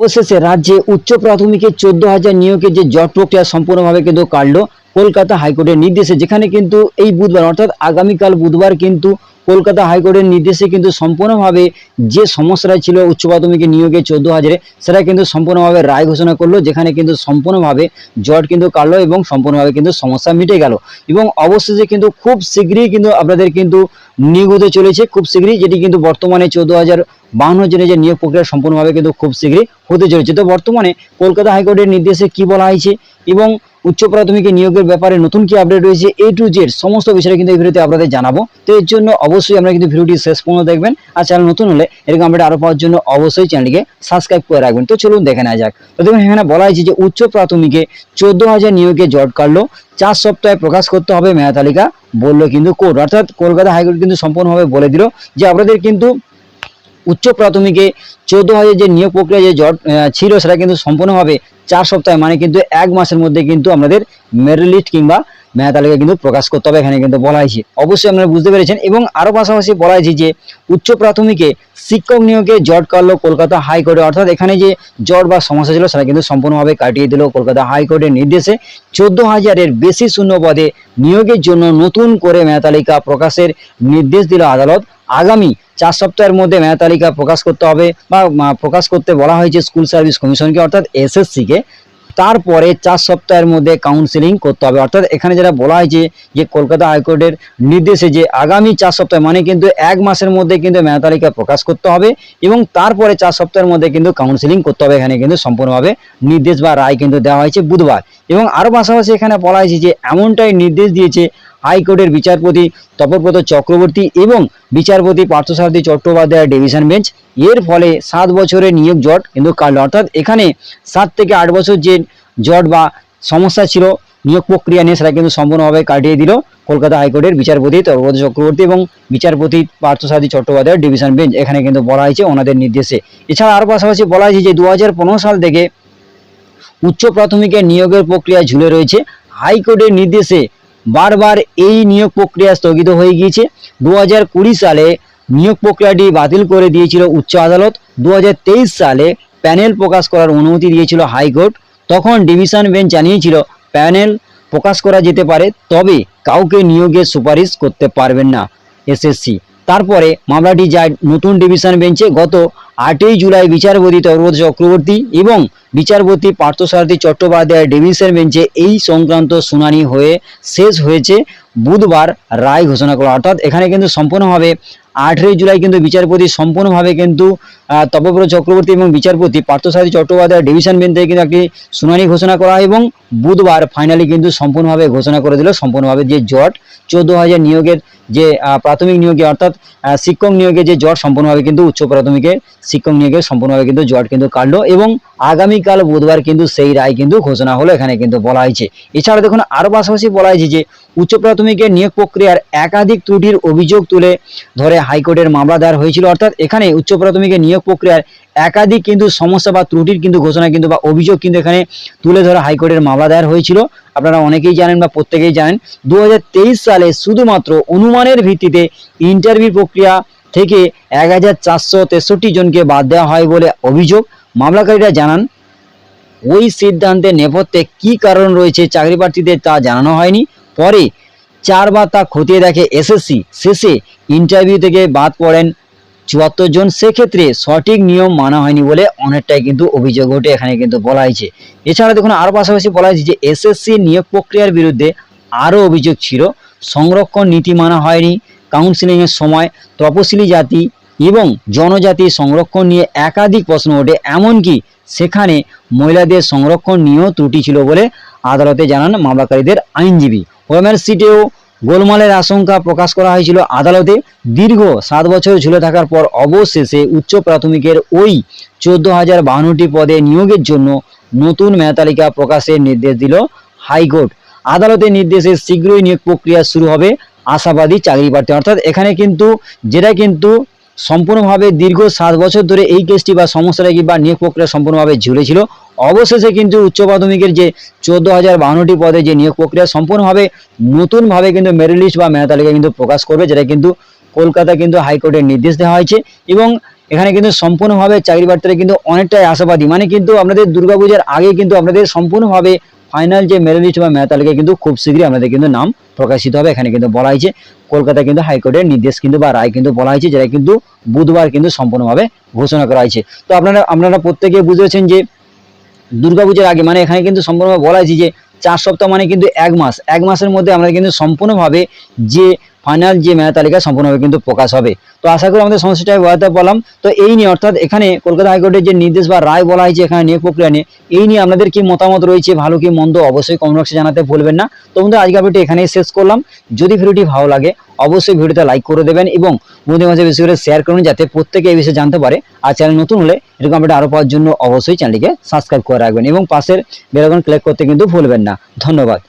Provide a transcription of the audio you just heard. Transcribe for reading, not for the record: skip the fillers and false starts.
অবশেষে রাজ্যে উচ্চ প্রাথমিকের 14,000 নিয়োগের যে জট প্রক্রিয়া সম্পূর্ণভাবে কিন্তু কাটলো কলকাতা হাইকোর্টের নির্দেশে, যেখানে কিন্তু এই বুধবার অর্থাৎ আগামীকাল বুধবার কিন্তু কলকাতা হাইকোর্টের নির্দেশে কিন্তু সম্পূর্ণভাবে যে সমস্যাটা ছিল উচ্চ প্রাথমিকের নিয়োগে 14,000 সেটা কিন্তু সম্পূর্ণভাবে রায় ঘোষণা করলো, যেখানে কিন্তু সম্পূর্ণভাবে জট কিন্তু কাটলো এবং সম্পূর্ণভাবে কিন্তু সমস্যা মিটে গেল। এবং অবশেষে কিন্তু খুব শীঘ্রই কিন্তু আপনাদের কিন্তু নিয়োগ হতে চলেছে, খুব শীঘ্রই, যেটি কিন্তু বর্তমানে 14,052 জনের যে নিয়োগ প্রক্রিয়া সম্পূর্ণভাবে কিন্তু খুব শীঘ্রই হতে চলেছে। তো বর্তমানে কলকাতা হাইকোর্টের নির্দেশে কি বলা হয়েছে এবং উচ্চ প্রাথমিকের নিয়োগের ব্যাপারে নতুন কি আপডেট রয়েছে, A to Z সমস্ত বিষয়ে কিন্তু এই ভিডিওতে আপনাদের জানাবো। তো এর জন্য অবশ্যই আপনারা কিন্তু ভিডিওটি শেষ পর্যন্ত দেখবেন, আর চ্যানেল নতুন হলে এরকম আপডেট আরো পাওয়ার জন্য অবশ্যই চ্যানেলটিকে সাবস্ক্রাইব করে রাখবেন। তো চলুন দেখে নেওয়া যাক। তো দেখুন এখানে বলা হয়েছে যে উচ্চ প্রাথমিকে 14,000 নিয়োগে জট কাটলো, 4 সপ্তাহে প্রকাশ করতে হবে মেধা তালিকা, বললো কিন্তু কোর্ট। অর্থাৎ কলকাতা হাইকোর্ট কিন্তু সম্পূর্ণভাবে বলে দিল যে আপনাদের কিন্তু উচ্চ প্রাথমিকে 14,000 যে নিয়োগ প্রক্রিয়া যে জট ছিল সেটা কিন্তু সম্পূর্ণভাবে 4 সপ্তাহে মানে কিন্তু 1 মাসের মধ্যে কিন্তু আমাদের মেরিট লিস্ট কিংবা মেধা তালিকা কিন্তু প্রকাশ করতে হবে, এখানে কিন্তু বলা হয়েছে। অবশ্যই আপনারা বুঝতে পেরেছেন। এবং আরো পাশাপাশি বলা হয়েছে যে উচ্চ প্রাথমিকে শিক্ষক নিয়োগে জট কাটলো কলকাতা হাইকোর্টে, অর্থাৎ এখানে যে জট বা সমস্যা ছিল সেটা কিন্তু সম্পূর্ণভাবে কাটিয়ে দিল কলকাতা হাইকোর্টের নির্দেশে। 14,000-এর বেশি শূন্য পদে নিয়োগের জন্য নতুন করে মেধা তালিকা প্রকাশের নির্দেশ দিল আদালত। আগামী 4 সপ্তাহের মধ্যে মেধা তালিকা প্রকাশ করতে হবে বা প্রকাশ করতে বলা হয়েছে স্কুল সার্ভিস কমিশনকে অর্থাৎ এসএসসিকে। তারপরে 4 সপ্তাহের মধ্যে কাউন্সিলিং করতে হবে। অর্থাৎ এখানে যেটা বলা হয়েছে যে কলকাতা হাইকোর্টের নির্দেশে যে আগামী 4 সপ্তাহ মানে কিন্তু 1 মাসের মধ্যে কিন্তু মেধা তালিকা প্রকাশ করতে হবে এবং তারপরে 4 সপ্তাহের মধ্যে কিন্তু কাউন্সিলিং করতে হবে, এখানে কিন্তু সম্পূর্ণভাবে নির্দেশ বা রায় কিন্তু দেওয়া হয়েছে বুধবার। এবং আরো পাশাপাশি এখানে বলা হয়েছে যে এমনটাই নির্দেশ দিয়েছে হাইকোর্টের বিচারপতি তপব্রত চক্রবর্তী এবং বিচারপতি পার্থসারথী চট্টোপাধ্যায়ের ডিভিশন বেঞ্চ। এর ফলে 7 বছরের নিয়োগ জট কিন্তু কাটলো। অর্থাৎ এখানে 7 থেকে 8 বছর যে জট বা সমস্যা ছিল নিয়োগ প্রক্রিয়া নিয়ে সেটা কিন্তু সম্পূর্ণভাবে কাটিয়ে দিল কলকাতা হাইকোর্টের বিচারপতি তপব্রত চক্রবর্তী এবং বিচারপতি পার্থসারথী চট্টোপাধ্যায়ের ডিভিশন বেঞ্চ, এখানে কিন্তু বলা হয়েছে ওনাদের নির্দেশে। এছাড়া আরো পাশাপাশি বলা হয়েছে যে 2015 সাল থেকে উচ্চ প্রাথমিকের নিয়োগের প্রক্রিয়া ঝুলে রয়েছে। হাইকোর্টের নির্দেশে বারবার এই নিয়োগ প্রক্রিয়া স্থগিত হয়ে গিয়েছে। 2020 সালে নিয়োগ প্রক্রিয়াটি বাতিল করে দিয়েছিল উচ্চ আদালত। 2023 সালে প্যানেল প্রকাশ করার অনুমতি দিয়েছিল হাইকোর্ট। তখন ডিভিশন বেঞ্চ জানিয়েছিল প্যানেল প্রকাশ করা যেতে পারে, তবে কাউকে নিয়োগের সুপারিশ করতে পারবেন না এসএসসি। তারপরে মামলাটি যায় নতুন ডিভিশন বেঞ্চে। গত 8ই জুলাই বিচারপতি তপব্রত চক্রবর্তী এবং বিচারপতি পার্থসারথী চট্টোপাধ্যায়ের ডিভিশন বেঞ্চে এই সংক্রান্ত শুনানি হয়ে শেষ হয়েছে। বুধবার রায় ঘোষণা করা, অর্থাৎ এখানে কিন্তু সম্পূর্ণভাবে 8ই জুলাই কিন্তু বিচারপতি সম্পূর্ণভাবে কিন্তু তপব্রত চক্রবর্তী এবং বিচারপতি পার্থসারথী চট্টোপাধ্যায়ের ডিভিশন বেঞ্চ থেকে কিন্তু একটি শুনানি ঘোষণা করা হয় এবং বুধবার ফাইনালি কিন্তু সম্পূর্ণভাবে ঘোষণা করে দিল সম্পূর্ণভাবে যে জট 14,000 নিয়োগের যে প্রাথমিক নিয়োগে অর্থাৎ শিক্ষক নিয়োগে যে জট সম্পূর্ণভাবে কিন্তু উচ্চ প্রাথমিকের শিক্ষক নিয়োগের সম্পূর্ণভাবে কিন্তু জট কিন্তু কাটলো এবং আগামীকাল বুধবার কিন্তু সেই রায় কিন্তু ঘোষণা হলো, এখানে কিন্তু বলা হয়েছে। এছাড়া দেখুন আরো পাশাপাশি বলা হয়েছে যে উচ্চ প্রাথমিকের নিয়োগ প্রক্রিয়ার একাধিক ত্রুটির অভিযোগ তুলে ধরে হাইকোর্টের মামলা দায়ের হয়েছিল। অর্থাৎ এখানে উচ্চ প্রাথমিকের নিয়োগ প্রক্রিয়ার একাধিক কিন্তু সমস্যা বা ত্রুটির কিন্তু ঘোষণা কিন্তু বা অভিযোগ কিন্তু এখানে তুলে ধরে হাইকোর্টের মামলা দায়ের হয়েছিল। আপনারা অনেকেই জানেন বা প্রত্যেকেই জানেন 2023 সালে শুধুমাত্র অনুমানের ভিত্তিতে ইন্টারভিউ প্রক্রিয়া থেকে 1463 জনকে বাদ দেওয়া হয় বলে অভিযোগ। মামলাকারীরা জানান ওই সিদ্ধান্তের নেপথ্যে কি কারণ রয়েছে চাকরি প্রার্থীদের তা জানানো হয়নি। পরে 4 বার তা খতিয়ে দেখে এসএসসি। শেষে ইন্টারভিউ থেকে বাদ পড়েন 74 জন। সেক্ষেত্রে সঠিক নিয়ম মানা হয়নি বলে অনেকটাই কিন্তু অভিযোগ ওঠে, এখানে কিন্তু বলা হয়েছে। এছাড়া দেখুন আরো পাশাপাশি বলা হয়েছে যে এসএসসি নিয়োগ প্রক্রিয়ার বিরুদ্ধে আরো অভিযোগ ছিল সংরক্ষণ নীতি মানা হয়নি, কাউন্সিলিং এর সময় তপশিলি জাতি এবং জনজাতি সংরক্ষণ নিয়ে একাধিক প্রশ্ন ওঠে, এমনকি সেখানে মহিলাদের সংরক্ষণ নিয়েও ত্রুটি ছিল বলে আদালতে জানান মামলাকারীদের আইনজীবী। ওএমআর সিটেও গোলমালের আশঙ্কা প্রকাশ করা হয়েছিল আদালতে। দীর্ঘ 7 বছর ঝুলে থাকার পর অবশেষে উচ্চ প্রাথমিকের ওই 14,052টি পদে নিয়োগের জন্য নতুন মেধা তালিকা প্রকাশের নির্দেশ দিল হাইকোর্ট। আদালতের নির্দেশে শীঘ্রই নিয়োগ প্রক্রিয়া শুরু হবে আশাবাদী চাকরি প্রার্থী। অর্থাৎ এখানে কিন্তু যেটা কিন্তু সম্পূর্ণভাবে দীর্ঘ 7 বছর ধরে এই কেসটি বা সমস্যাটা কি বা নিয়োগ প্রক্রিয়া সম্পূর্ণভাবে ঝুলেছিল, অবশেষে কিন্তু উচ্চ প্রাথমিকের যে 14,052টি পদে যে নিয়োগ প্রক্রিয়া সম্পূর্ণভাবে নতুনভাবে কিন্তু মেরিট লিস্ট বা মেধা তালিকা কিন্তু প্রকাশ করবে, যেটা কিন্তু কলকাতা কিন্তু হাইকোর্টের নির্দেশ দেওয়া হয়েছে। এবং এখানে কিন্তু সম্পূর্ণভাবে চাকরি প্রার্থীরা কিন্তু অনেকটাই আশাবাদী, মানে কিন্তু আপনাদের দুর্গাপূজার আগে কিন্তু আপনাদের সম্পূর্ণভাবে ফাইনাল যে মেরিট লিস্ট বা মেধা তালিকা কিন্তু খুব শীঘ্রই আপনাদের কিন্তু নাম প্রকাশিত হবে। এখানে কিন্তু বলা হয়েছে কলকাতা কিন্তু হাইকোর্টের নির্দেশ কিন্তু বা রায় কিন্তু বলা হয়েছে, যেটা কিন্তু বুধবার কিন্তু সম্পূর্ণভাবে ঘোষণা করা হয়েছে। তো আপনারা আপনারা প্রত্যেকে বুঝেছেন যে দুর্গাপূজার আগে মানে এখানে কিন্তু সম্পূর্ণভাবে বলা হয়েছে যে 4 সপ্তাহ মানে কিন্তু 1 মাসের মধ্যে আমরা কিন্তু সম্পূর্ণভাবে যে ফাইনাল যে মেধা তালিকা সম্পূর্ণভাবে কিন্তু প্রকাশ হবে। তো আশা করি আমাদের সমস্যাটা বোঝাতে পারলাম। তো এই নিয়ে অর্থাৎ এখানে কলকাতা হাইকোর্টের যে নির্দেশ বা রায় বলা হয়েছে এখানে নিয়োগ প্রক্রিয়া নিয়ে, এই নিয়ে আপনাদের কি মতামত রয়েছে, ভালো কি মন্দ, অবশ্যই কমেন্ট বক্সে জানাতে ভুলবেন না। তো বন্ধুরা আজকের ভিডিওটি এখানেই শেষ করলাম। যদি ভিডিওটি ভালো লাগে অবশ্যই ভিডিওতে লাইক করে দেবেন এবং বন্ধুদের মাঝে বেশি করে শেয়ার করুন, যাতে প্রত্যেকে এই বিষয়ে জানতে পারে। আর চ্যানেল নতুন হলে এরকম আপডেট আরো পাওয়ার জন্য অবশ্যই চ্যানেলটিকে সাবস্ক্রাইব করে রাখবেন এবং পাশের বেল আইকন ক্লিক করতে কিন্তু ভুলবেন না। ধন্যবাদ।